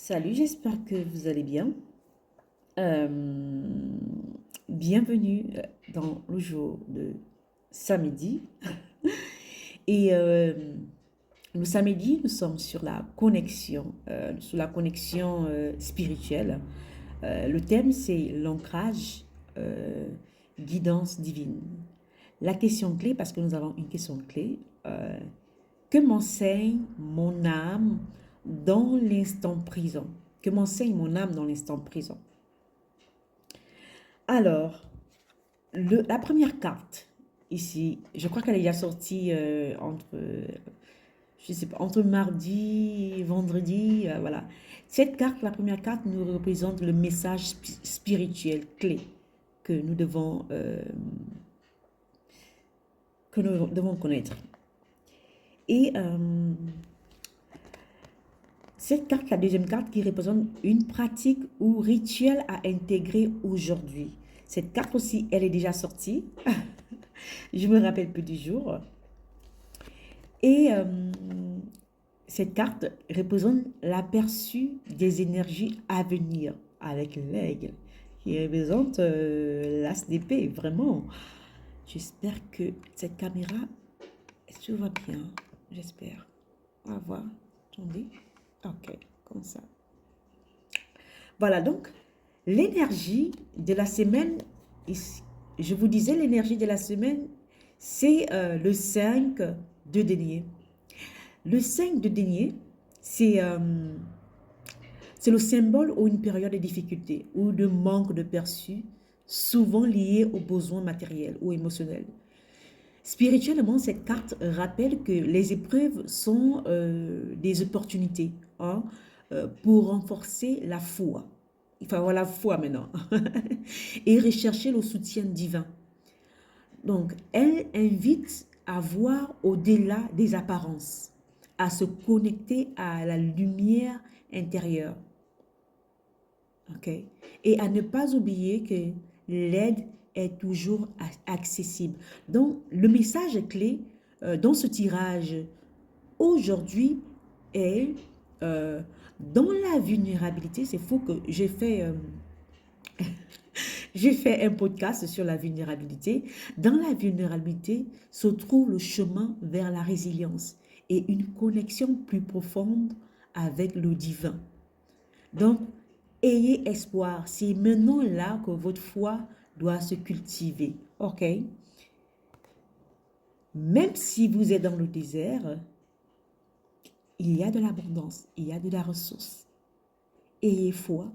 Salut, j'espère que vous allez bien. Euh, Bienvenue dans le jour de samedi. Et le samedi, nous sommes sur la connexion spirituelle. Le thème, c'est l'ancrage, euh, guidance divine. La question clé, parce que nous avons une question clé, que m'enseigne mon âme dans l'instant présent? Que m'enseigne mon âme dans l'instant présent? Alors, la première carte, ici, je crois qu'elle est déjà sortie je sais pas, entre mardi et vendredi, voilà. Cette carte, la première carte, nous représente le message spirituel clé que nous devons, euh, que nous devons connaître. Et cette carte, la deuxième carte, qui représente une pratique ou rituel à intégrer aujourd'hui. Cette carte aussi, elle est déjà sortie. Je me rappelle plus du jour. Et cette carte représente l'aperçu des énergies à venir avec l'aigle qui représente l'as d'épée. Vraiment, j'espère que cette caméra, est-ce que tu vois bien? J'espère. On va voir. Attendez. Ok, comme ça. Voilà, donc, l'énergie de la semaine, je vous disais, l'énergie de la semaine, c'est le 5 de denier. Le 5 de denier, c'est le symbole ou une période de difficulté ou de manque de perçu, souvent lié aux besoins matériels ou émotionnels. Spirituellement, cette carte rappelle que les épreuves sont des opportunités, hein, pour renforcer la foi. Il faut avoir la foi maintenant et rechercher le soutien divin. Donc, elle invite à voir au-delà des apparences, à se connecter à la lumière intérieure. OK? Et à ne pas oublier que l'aide est toujours accessible. Donc, le message clé dans ce tirage aujourd'hui est dans la vulnérabilité. C'est fou que j'ai fait un podcast sur la vulnérabilité. Dans la vulnérabilité se trouve le chemin vers la résilience et une connexion plus profonde avec le divin. Donc, ayez espoir. C'est maintenant là que votre foi doit se cultiver. OK? Même si vous êtes dans le désert, il y a de l'abondance, il y a de la ressource. Ayez foi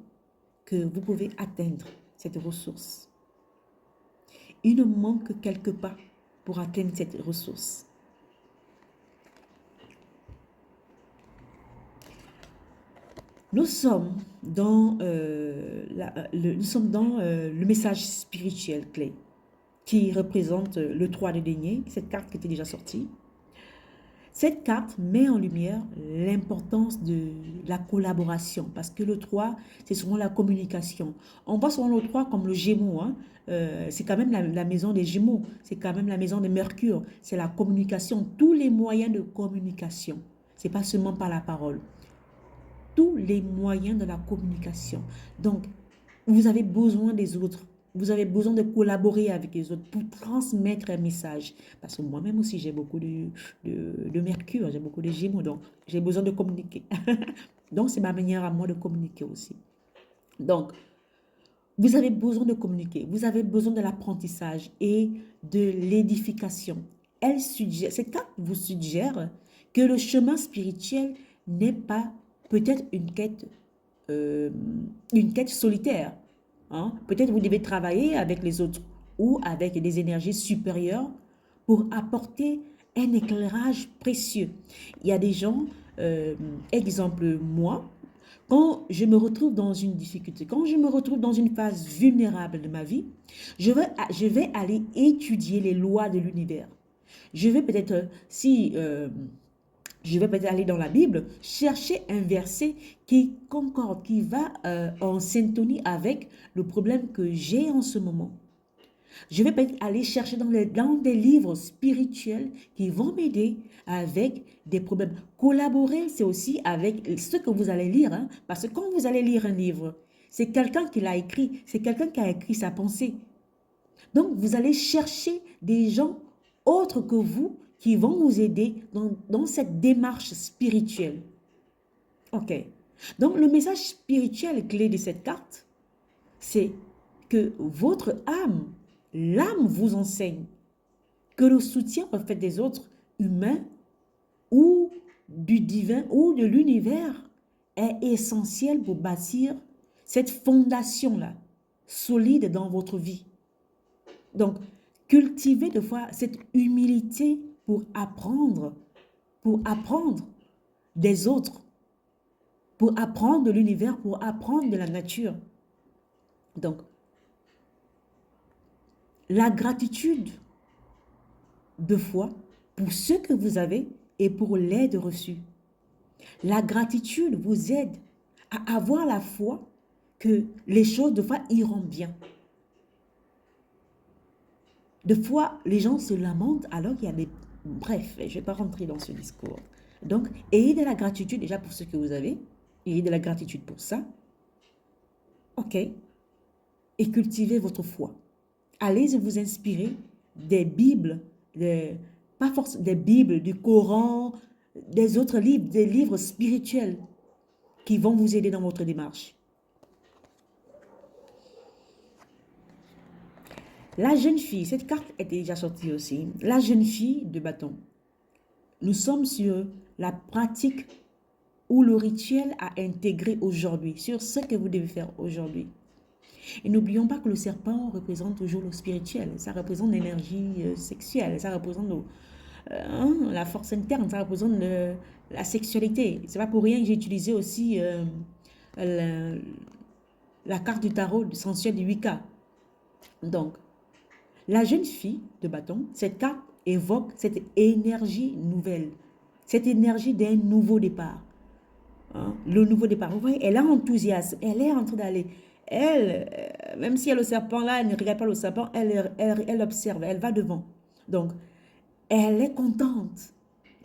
que vous pouvez atteindre cette ressource. Il ne manque que quelque part pour atteindre cette ressource. Nous sommes dans le message spirituel clé qui représente le 3 de denier, cette carte qui était déjà sortie. Cette carte met en lumière l'importance de la collaboration parce que le 3, c'est souvent la communication. On voit souvent le 3 comme le Gémeaux. Hein. C'est quand même la maison des Gémeaux, c'est quand même la maison de Mercure. C'est la communication, tous les moyens de communication. C'est pas seulement par la parole. Tous les moyens de la communication. Donc, vous avez besoin des autres. Vous avez besoin de collaborer avec les autres pour transmettre un message. Parce que moi-même aussi, j'ai beaucoup de Mercure, j'ai beaucoup de Gémeaux, donc j'ai besoin de communiquer. Donc, c'est ma manière à moi de communiquer aussi. Donc, vous avez besoin de communiquer, vous avez besoin de l'apprentissage et de l'édification. Cette carte vous suggère que le chemin spirituel n'est pas peut-être euh, une quête solitaire. Hein. Peut-être vous devez travailler avec les autres ou avec des énergies supérieures pour apporter un éclairage précieux. Il y a des gens, exemple moi, quand je me retrouve dans une difficulté, quand je me retrouve dans une phase vulnérable de ma vie, je vais aller étudier les lois de l'univers. Je vais peut-être, si je vais peut-être aller dans la Bible, chercher un verset qui concorde, qui va en syntonie avec le problème que j'ai en ce moment. Je vais peut-être aller chercher dans des livres spirituels qui vont m'aider avec des problèmes. Collaborer, c'est aussi avec ce que vous allez lire, hein, parce que quand vous allez lire un livre, c'est quelqu'un qui l'a écrit, c'est quelqu'un qui a écrit sa pensée. Donc, vous allez chercher des gens autres que vous qui vont vous aider dans cette démarche spirituelle. OK. Donc, le message spirituel clé de cette carte, c'est que votre âme, l'âme vous enseigne que le soutien en fait des autres humains ou du divin ou de l'univers est essentiel pour bâtir cette fondation-là, solide dans votre vie. Donc, cultivez de fois cette humilité pour apprendre des autres, pour apprendre de l'univers, pour apprendre de la nature. Donc, la gratitude de foi pour ce que vous avez et pour l'aide reçue. La gratitude vous aide à avoir la foi que les choses de fois iront bien. De fois, les gens se lamentent alors qu'il y a des... Bref, je ne vais pas rentrer dans ce discours. Donc, ayez de la gratitude déjà pour ce que vous avez. Ayez de la gratitude pour ça. OK. Et cultivez votre foi. Allez vous inspirer des Bibles, pas forcément des Bibles, du Coran, des autres livres, des livres spirituels qui vont vous aider dans votre démarche. La jeune fille, cette carte est déjà sortie aussi. La jeune fille de bâton. Nous sommes sur la pratique ou le rituel à intégrer aujourd'hui, sur ce que vous devez faire aujourd'hui. Et n'oublions pas que le serpent représente toujours le spirituel, ça représente l'énergie sexuelle, ça représente la force interne, ça représente la sexualité. C'est pas pour rien que j'ai utilisé aussi la carte du tarot sensuel du Wicca. Donc, la jeune fille de bâton, cette carte évoque cette énergie nouvelle, cette énergie d'un nouveau départ. Hein, le nouveau départ. Vous voyez, elle a enthousiasme, elle est en train d'aller. Elle, même si elle a le serpent là, elle ne regarde pas le serpent, elle observe, elle va devant. Donc, elle est contente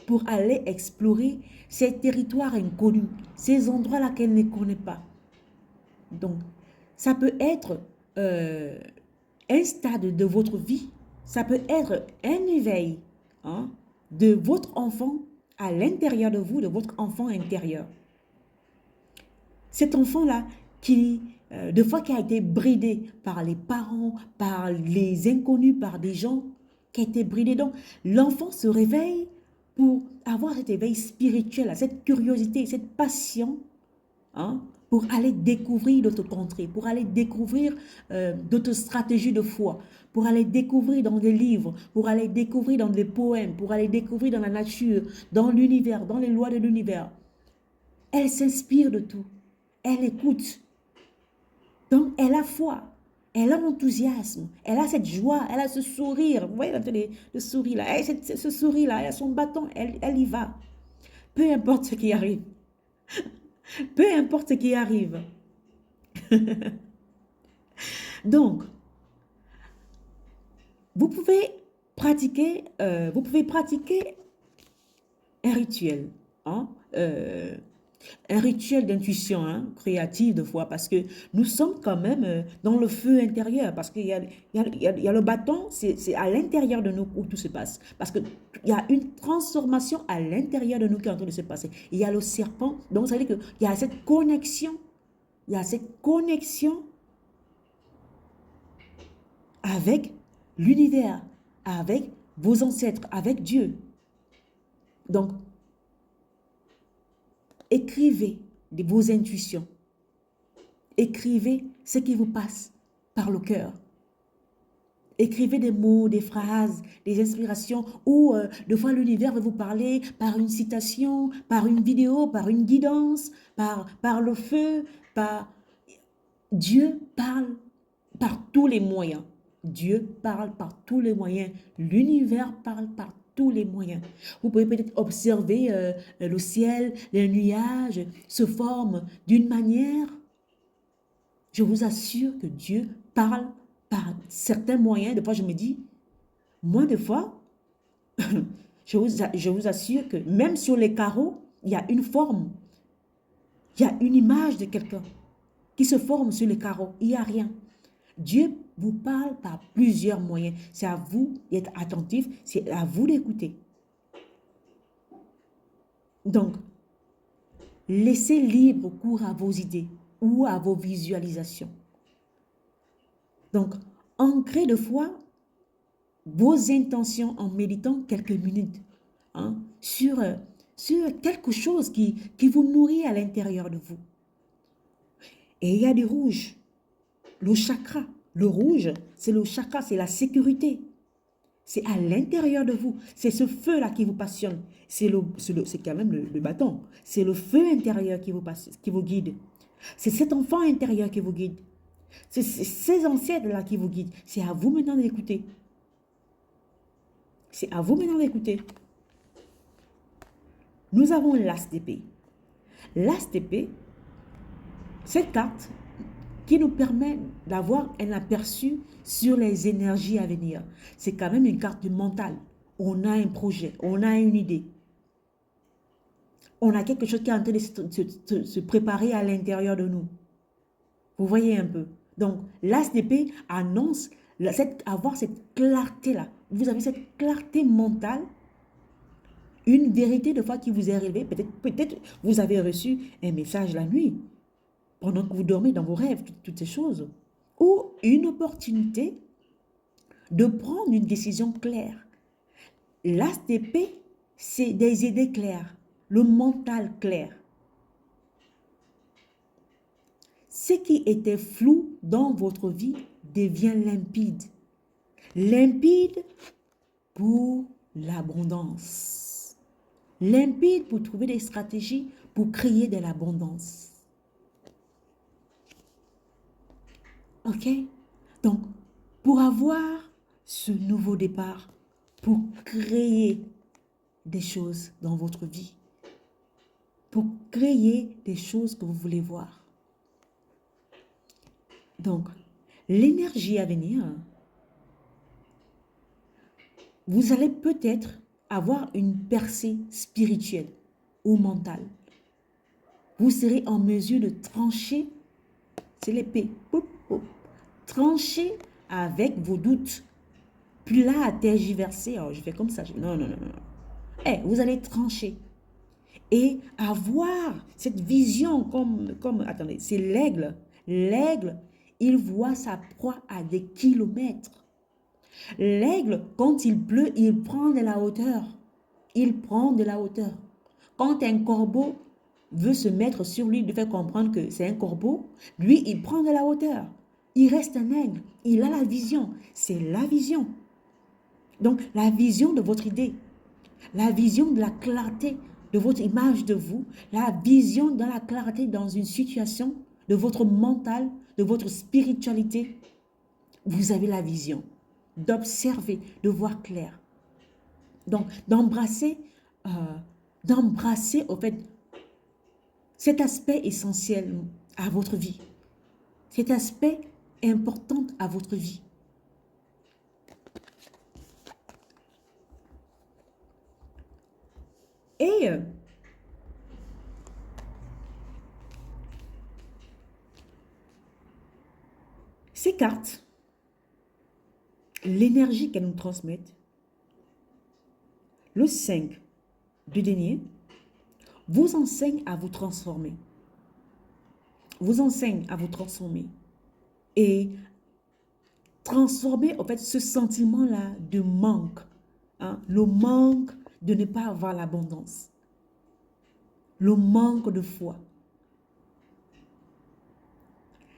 pour aller explorer ces territoires inconnus, ces endroits-là qu'elle ne connaît pas. Donc, ça peut être un stade de votre vie, ça peut être un éveil hein, de votre enfant à l'intérieur de vous, de votre enfant intérieur. Cet enfant-là qui, de fois, qui a été bridé par les parents, par les inconnus, par des gens qui a été bridé. Donc, l'enfant se réveille pour avoir cet éveil spirituel, cette curiosité, cette passion, hein, pour aller découvrir d'autres contrées, pour aller découvrir d'autres stratégies de foi, pour aller découvrir dans des livres, pour aller découvrir dans des poèmes, pour aller découvrir dans la nature, dans l'univers, dans les lois de l'univers. Elle s'inspire de tout. Elle écoute. Donc, elle a foi. Elle a l'enthousiasme. Elle a cette joie. Elle a ce sourire. Vous voyez le sourire là. Elle a ce sourire là. Elle a son bâton. Elle y va. Peu importe ce qui arrive. Peu importe ce qui arrive. Donc, vous pouvez pratiquer un rituel. Hein? Un rituel d'intuition hein, créative de foi, parce que nous sommes quand même dans le feu intérieur, parce qu'il y a, le bâton, c'est à l'intérieur de nous où tout se passe, parce qu'il y a une transformation à l'intérieur de nous qui est en train de se passer. Il y a le serpent, donc ça veut dire qu'il y a cette connexion, avec l'univers, avec vos ancêtres, avec Dieu. Donc, écrivez vos intuitions. Écrivez ce qui vous passe par le cœur. Écrivez des mots, des phrases, des inspirations ou de fois l'univers va vous parler par une citation, par une vidéo, par une guidance, par le feu, par... Dieu parle par tous les moyens. Dieu parle par tous les moyens. L'univers parle par tous les moyens. Vous pouvez peut-être observer le ciel, les nuages se forment d'une manière. Je vous assure que Dieu parle par certains moyens. Des fois, je me dis, moi, des fois, je vous assure que même sur les carreaux, il y a une forme, il y a une image de quelqu'un qui se forme sur les carreaux. Il n'y a rien. Dieu vous parle par plusieurs moyens. C'est à vous d'être attentif, c'est à vous d'écouter. Donc, laissez libre cours à vos idées ou à vos visualisations. Donc, ancrez de fois vos intentions en méditant quelques minutes hein, sur quelque chose qui vous nourrit à l'intérieur de vous. Et il y a du rouge, le chakra. Le rouge, c'est le chakra, c'est la sécurité. C'est à l'intérieur de vous. C'est ce feu-là qui vous passionne. C'est quand même le bâton. C'est le feu intérieur qui vous guide. C'est cet enfant intérieur qui vous guide. C'est ces ancêtres-là qui vous guident. C'est à vous maintenant d'écouter. C'est à vous maintenant d'écouter. Nous avons l'as d'épée. L'as d'épée, cette carte qui nous permet d'avoir un aperçu sur les énergies à venir. C'est quand même une carte du mental. On a un projet, on a une idée. On a quelque chose qui est en train de se préparer à l'intérieur de nous. Vous voyez un peu. Donc, l'as d'épée annonce avoir cette clarté-là. Vous avez cette clarté mentale, une vérité de fois qui vous est arrivée. Peut-être vous avez reçu un message la nuit, pendant que vous dormez dans vos rêves, toutes ces choses. Ou une opportunité de prendre une décision claire. L'as d'épée, c'est des idées claires, le mental clair. Ce qui était flou dans votre vie devient limpide. Limpide pour l'abondance. Limpide pour trouver des stratégies pour créer de l'abondance. Ok? Donc, pour avoir ce nouveau départ, pour créer des choses dans votre vie, pour créer des choses que vous voulez voir. Donc, l'énergie à venir, vous allez peut-être avoir une percée spirituelle ou mentale. Vous serez en mesure de trancher, c'est l'épée, trancher avec vos doutes. Plus là à tergiverser, oh, je fais comme ça, non. Vous allez trancher et avoir cette vision attendez, c'est l'aigle. L'aigle, il voit sa proie à des kilomètres. L'aigle, quand il pleut, il prend de la hauteur. Il prend de la hauteur. Quand un corbeau veut se mettre sur lui, de faire comprendre que c'est un corbeau, lui, il prend de la hauteur. Il reste un aigle. Il a la vision. C'est la vision. Donc, la vision de votre idée, la vision de la clarté de votre image de vous, la vision de la clarté dans une situation, de votre mental, de votre spiritualité, vous avez la vision d'observer, de voir clair. Donc, d'embrasser, au fait, cet aspect essentiel à votre vie, cet aspect important à votre vie. Et ces cartes, l'énergie qu'elles nous transmettent, le 5 du denier, vous enseigne à vous transformer. Vous enseigne à vous transformer. Et transformer, en fait, ce sentiment-là de manque. Hein, le manque de ne pas avoir l'abondance. Le manque de foi.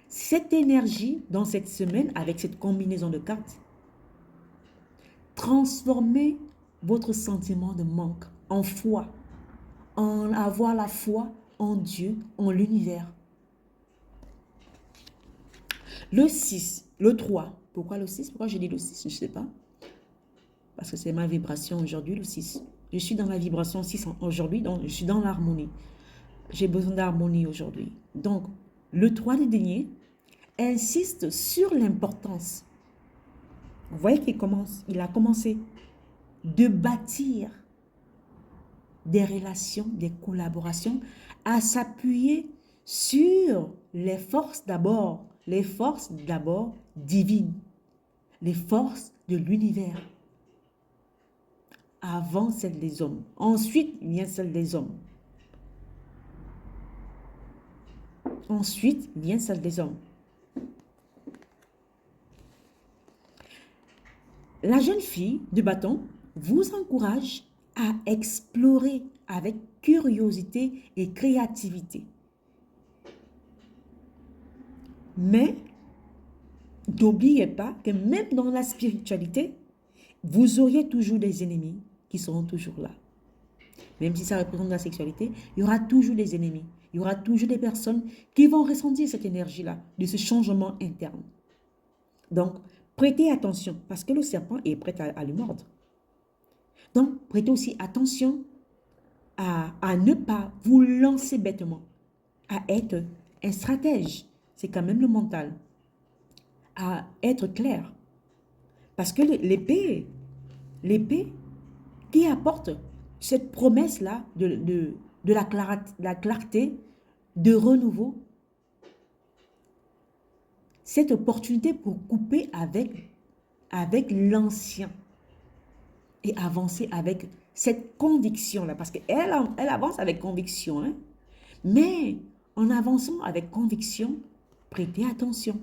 Cette énergie, dans cette semaine, avec cette combinaison de cartes, transformez votre sentiment de manque en foi, en avoir la foi en Dieu, en l'univers. Le 6, le 3. Pourquoi le 6? Pourquoi j'ai dit le 6? Je ne sais pas. Parce que c'est ma vibration aujourd'hui, le 6. Je suis dans la vibration 6 aujourd'hui, donc je suis dans l'harmonie. J'ai besoin d'harmonie aujourd'hui. Donc, le 3 des deniers insiste sur l'importance Vous voyez il a commencé de bâtir des relations, des collaborations, à s'appuyer sur les forces d'abord divines, les forces de l'univers, avant celle des hommes. Ensuite vient celle des hommes. Ensuite vient celle des hommes. La jeune fille de bâton vous encourage à explorer avec curiosité et créativité. Mais n'oubliez pas que même dans la spiritualité, vous auriez toujours des ennemis qui seront toujours là. Même si ça représente la sexualité, il y aura toujours des ennemis. Il y aura toujours des personnes qui vont ressentir cette énergie-là, de ce changement interne. Donc, prêtez attention, parce que le serpent est prêt à le mordre. Donc, prêtez aussi attention à ne pas vous lancer bêtement, à être un stratège. C'est quand même le mental. À être clair. Parce que l'épée qui apporte cette promesse-là de la clarté, de renouveau, cette opportunité pour couper avec l'ancien et avancer avec cette conviction-là. Parce qu'elle avance avec conviction. Hein? Mais en avançant avec conviction, prêtez attention.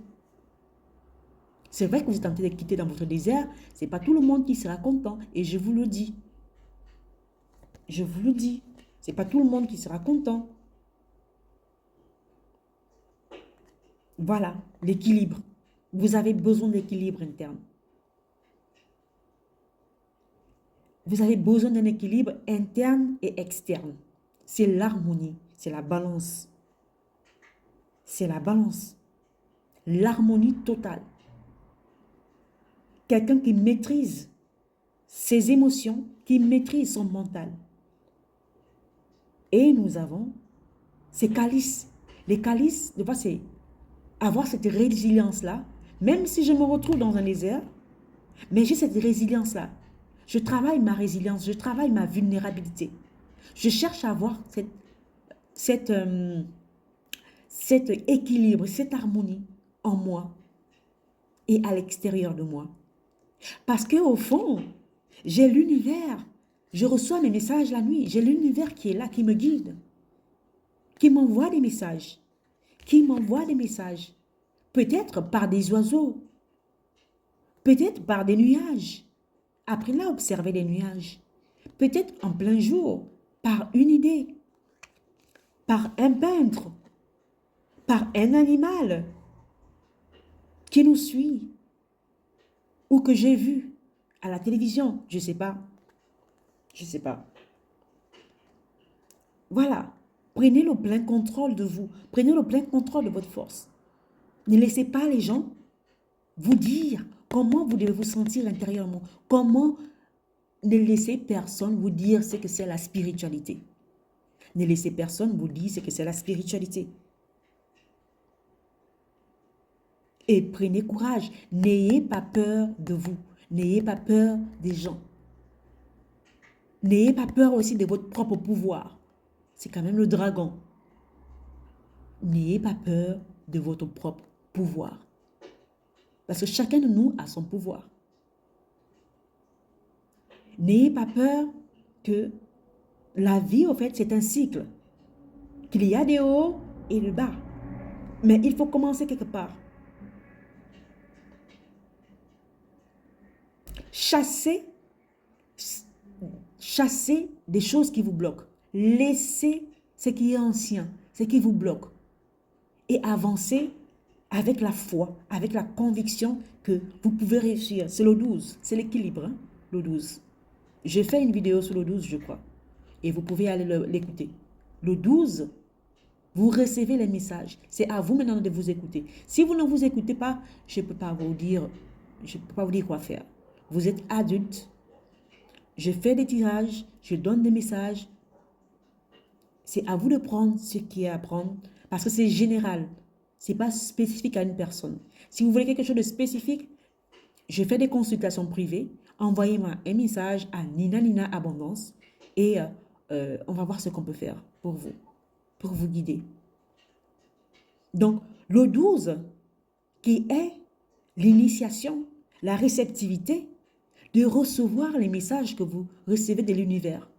C'est vrai que vous êtes en train de quitter dans votre désert. Ce n'est pas tout le monde qui sera content. Et je vous le dis. Je vous le dis. Ce n'est pas tout le monde qui sera content. Voilà, l'équilibre. Vous avez besoin d'équilibre interne. Vous avez besoin d'un équilibre interne et externe. C'est l'harmonie, c'est la balance. C'est la balance. L'harmonie totale. Quelqu'un qui maîtrise ses émotions, qui maîtrise son mental. Et nous avons ces calices. Les calices, de fois, c'est avoir cette résilience-là, même si je me retrouve dans un désert, mais j'ai cette résilience-là. Je travaille ma résilience, je travaille ma vulnérabilité. Je cherche à avoir cet équilibre, cette harmonie en moi et à l'extérieur de moi. Parce qu'au fond, j'ai l'univers. Je reçois mes messages la nuit. J'ai l'univers qui est là, qui me guide, qui m'envoie des messages, Peut-être par des oiseaux, peut-être par des nuages. Apprenez à observer les nuages. Peut-être en plein jour, par une idée, par un peintre, par un animal qui nous suit ou que j'ai vu à la télévision. Je ne sais pas. Je ne sais pas. Voilà. Prenez le plein contrôle de vous. Prenez le plein contrôle de votre force. Ne laissez pas les gens vous dire comment vous devez vous sentir intérieurement. Comment ne laissez personne vous dire ce que c'est la spiritualité. Ne laissez personne vous dire ce que c'est la spiritualité. Et prenez courage. N'ayez pas peur de vous. N'ayez pas peur des gens. N'ayez pas peur aussi de votre propre pouvoir. C'est quand même le dragon. N'ayez pas peur de votre propre pouvoir. Parce que chacun de nous a son pouvoir. N'ayez pas peur que la vie, au fait, c'est un cycle. Qu'il y a des hauts et des bas. Mais il faut commencer quelque part. Chassez des choses qui vous bloquent. Laissez ce qui est ancien, ce qui vous bloque. Et avancez avec la foi, avec la conviction que vous pouvez réussir. C'est le 12, c'est l'équilibre, hein, le 12. J'ai fait une vidéo sur le 12, je crois. Et vous pouvez aller l'écouter. Le 12, vous recevez les messages. C'est à vous maintenant de vous écouter. Si vous ne vous écoutez pas, je ne peux pas vous dire quoi faire. Vous êtes adulte. Je fais des tirages, je donne des messages. C'est à vous de prendre ce qui est à prendre parce que c'est général. Ce n'est pas spécifique à une personne. Si vous voulez quelque chose de spécifique, je fais des consultations privées. Envoyez-moi un message à Nina Nina Abondance et on va voir ce qu'on peut faire pour vous guider. Donc, le 12, qui est l'initiation, la réceptivité de recevoir les messages que vous recevez de l'univers.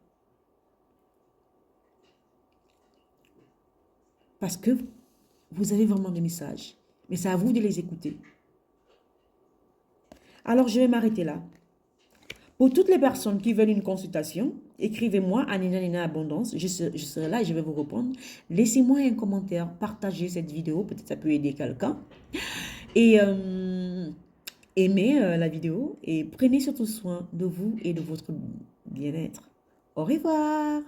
Parce que vous avez vraiment des messages, mais c'est à vous de les écouter. Alors, je vais m'arrêter là. Pour toutes les personnes qui veulent une consultation, écrivez-moi à Nina Nina Abondance. Je serai là et je vais vous répondre. Laissez-moi un commentaire, partagez cette vidéo. Peut-être ça peut aider quelqu'un. Et aimez la vidéo et prenez surtout soin de vous et de votre bien-être. Au revoir.